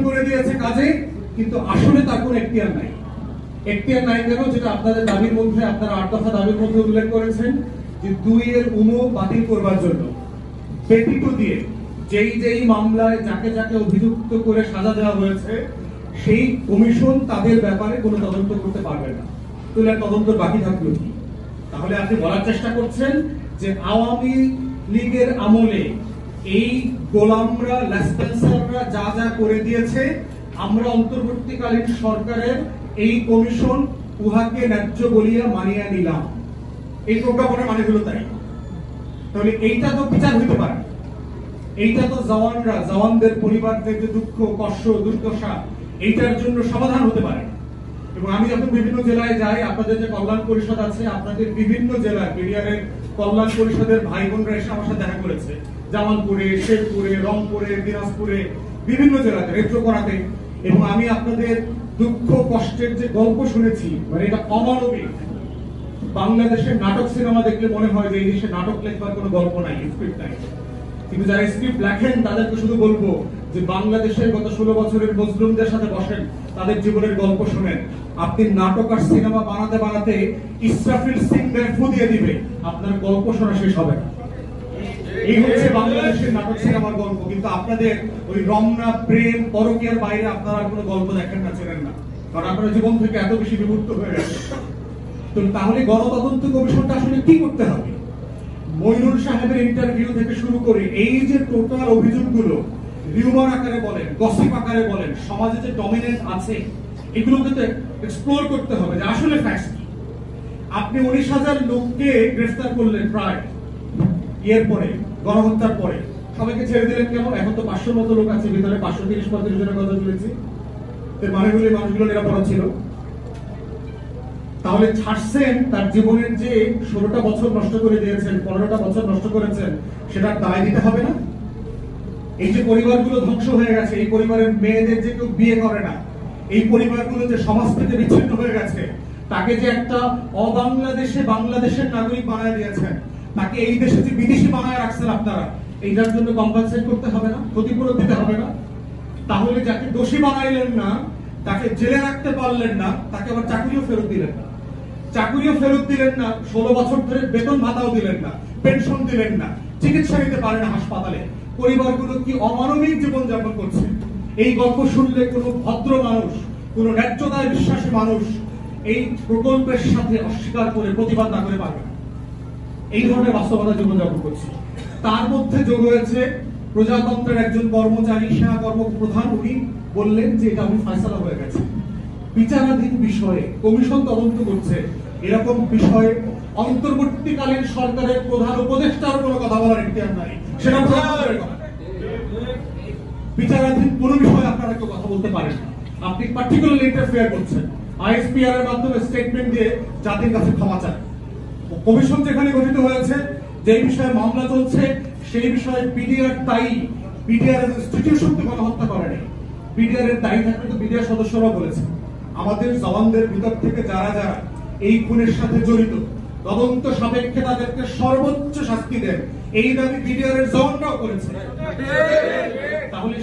করে দিয়েছে কাজে, কিন্তু আসলে তার কোনো এখতিয়ার নাই। এখতিয়ার নাই কেন? যেটা আপনাদের দাবির মধ্যে, আপনারা 8 দফা দাবির মধ্যে উল্লেখ করেছেন যে 2 এর উমো বাতিল করবার জন্য ব্যতীত দিয়ে যেই মামলায় যাকে যাকে অভিযুক্ত করে সাজা দেওয়া হয়েছে সেই কমিশন তাদের ব্যাপারে কোনো তদন্ত করতে পারবে না। তাহলে তদন্ত বাকি থাকলো কি? তাহলে আপনি বলার চেষ্টা করছেন যে আওয়ামী লীগের আমলে এই গোলামরা, লেসপেন্সাররা যা যা করে দিয়েছে, আমরা অন্তর্বর্তীকালীন সরকারের এই কমিশন উহাকে ন্যায্য বলিয়া মানিয়া নিলাম। এই প্রজ্ঞাপনের মানে হলো তাই। তাহলে এইটা তো বিচার হইতে পারে, এইটা তো জওয়ানদের পরিবারদের যে দুঃখ কষ্ট দুর্দশা, এইটার জন্য সমাধান হতে পারে। এবং আমি যখন বিভিন্ন জেলায় যাই, আপনাদের যে কল্যাণ পরিষদ আছে, আপনাদের বিভিন্ন জেলায় বিডিআরের কল্যাণ পরিষদের ভাই বোনরা এসে আমার সাথে দেখা করেছে, জামালপুরে, শেরপুরে, রংপুরে, দিনাজপুরে, বিভিন্ন জেলাতে, নেত্রকোনাতে। এবং আমি আপনাদের দুঃখ কষ্টের যে গল্প শুনেছি, মানে এটা অমানবিক। বাংলাদেশের নাটক সিনেমা দেখলে মনে হয় যে এই দেশে নাটক লেখবার কোনো গল্প নাই, স্ক্রিপ্ট নাই। কিন্তু যারা স্ক্রিপ্ট লেখেন তাদেরকে শুধু বলবো যে বাংলাদেশের গত 16 বছরের মজলুমদের সাথে বসেন, তাদের জীবনের গল্প শোনেন। আপনি নাটক আর সিনেমা বানাতে বানাতে ইসরাফিল সিং ফু দিয়ে দিবে, আপনার গল্প শোনা শেষ হবে না। এই হচ্ছে বাংলাদেশের নাটক সিনেমার গল্প। কিন্তু আপনাদের ওই রমনা, প্রেম, পরকীয়ার বাইরে আপনারা কোনো গল্প দেখেন না, চেনেন না, কারণ আপনারা জীবন থেকে এত বেশি বিমূর্ত হয়ে গেছে। তো তাহলে গণতদন্ত কমিশনটা আসলে কি করতে হবে? মইনুল সাহেবের ইন্টারভিউ থেকে শুরু করে এই যে টোটাল অভিযোগগুলো, রিউমার আকারে বলেন, গসিপ আকারে বলেন, সমাজে যে ডমিনেন্স আছে, এগুলোকে তো এক্সপ্লোর করতে হবে যে আসলে ফ্যাক্টস কি। আপনি 19,000 লোককে গ্রেফতার করলেন প্রায় এর পরে, গণহত্যার পরে। সবাইকে ছেড়ে দিলেন কেমন? এখন তো 500 মতো লোক আছে ভিতরে, 530-35 জনের কথা বলেছি। এর মানে হলো মানুষগুলো নিরাপরাধ ছিল। তাহলে ছাড়ছেন, তার জীবনের যে 16টা বছর নষ্ট করে দিয়েছেন, 15টা বছর নষ্ট করেছেন, সেটার দায় দিতে হবে না? এই যে পরিবারগুলো ধ্বংস হয়ে গেছে, এই পরিবারের মেয়েদের যে কেউ বিয়ে করে না, এই পরিবারগুলো যে সমাজ থেকে বিচ্ছিন্ন হয়ে গেছে, তাকে যে একটা বাংলাদেশের নাগরিক বানায় দিয়েছেন, তাকে এই দেশে যে বিদেশি বানায় রাখছেন আপনারা, এইটার জন্য কম্পেনসেট করতে হবে না? ক্ষতিপূরণ দিতে হবে না? তাহলে যাকে দোষী বানাইলেন না, তাকে জেলে রাখতে পারলেন না, তাকে আবার চাকরিও ফেরত দিলেন না। 16 বছর ধরে বেতন ভাতাও দিলেন না, পেনশন দিলেন না, চিকিৎসা নিতে পারে না হাসপাতালে। পরিবারগুলো কি অমানবিক জীবন যাপন করছে? এই গল্প শুনলে কোনো ভদ্র মানুষ, কোনো ন্যায্যতায় বিশ্বাসী মানুষ এই প্রকল্পের সাথে অস্বীকার করে প্রতিবাদ না করে পারবে না। এই ধরনের বাস্তবতা জীবনযাপন করছে। তার মধ্যে যোগ হয়েছে প্রজাতন্ত্রের একজন কর্মচারী, সেনা কর্মপ্রধান, উনি বললেন যে এটা আমি ফয়সালা হয়ে গেছে। বিচারাধীন বিষয়ে কমিশন তদন্ত করছে, এরকম বিষয়ে অন্তর্বর্তীকালীন সরকারের প্রধান উপদেষ্টার কোনো কথা বলার এখতিয়ার নাই। সেটা প্রধানমন্ত্রীর কথা। বিচারাধীন কোন বিষয়ে আপনারা কেউ কথা বলতে পারেন না। আপনি পার্টিকুলারলি ইন্টারফেয়ার করছেন, আইএসপিআর এর মাধ্যমে স্টেটমেন্ট দিয়ে জাতির কাছে ক্ষমা চান। কমিশন যেখানে গঠিত হয়েছে, যে বিষয়ে মামলা চলছে, সেই বিষয়ে বিডিআর দায়ী। বিডিআর ইনস্টিটিউশন তো গণহত্যা করেনি, বিডিআর এর দায়ী থাকলে তো বিডিআর সদস্যরা বলেছে আমাদের জওয়ানদের ভিতর থেকে যারা এই খুনের সাথে জড়িত, তদন্ত সাপেক্ষে তাদেরকে সর্বোচ্চ শাস্তি দেন, এই দাবি বিডিআর এর জওয়ানরাও করেছে। তাহলে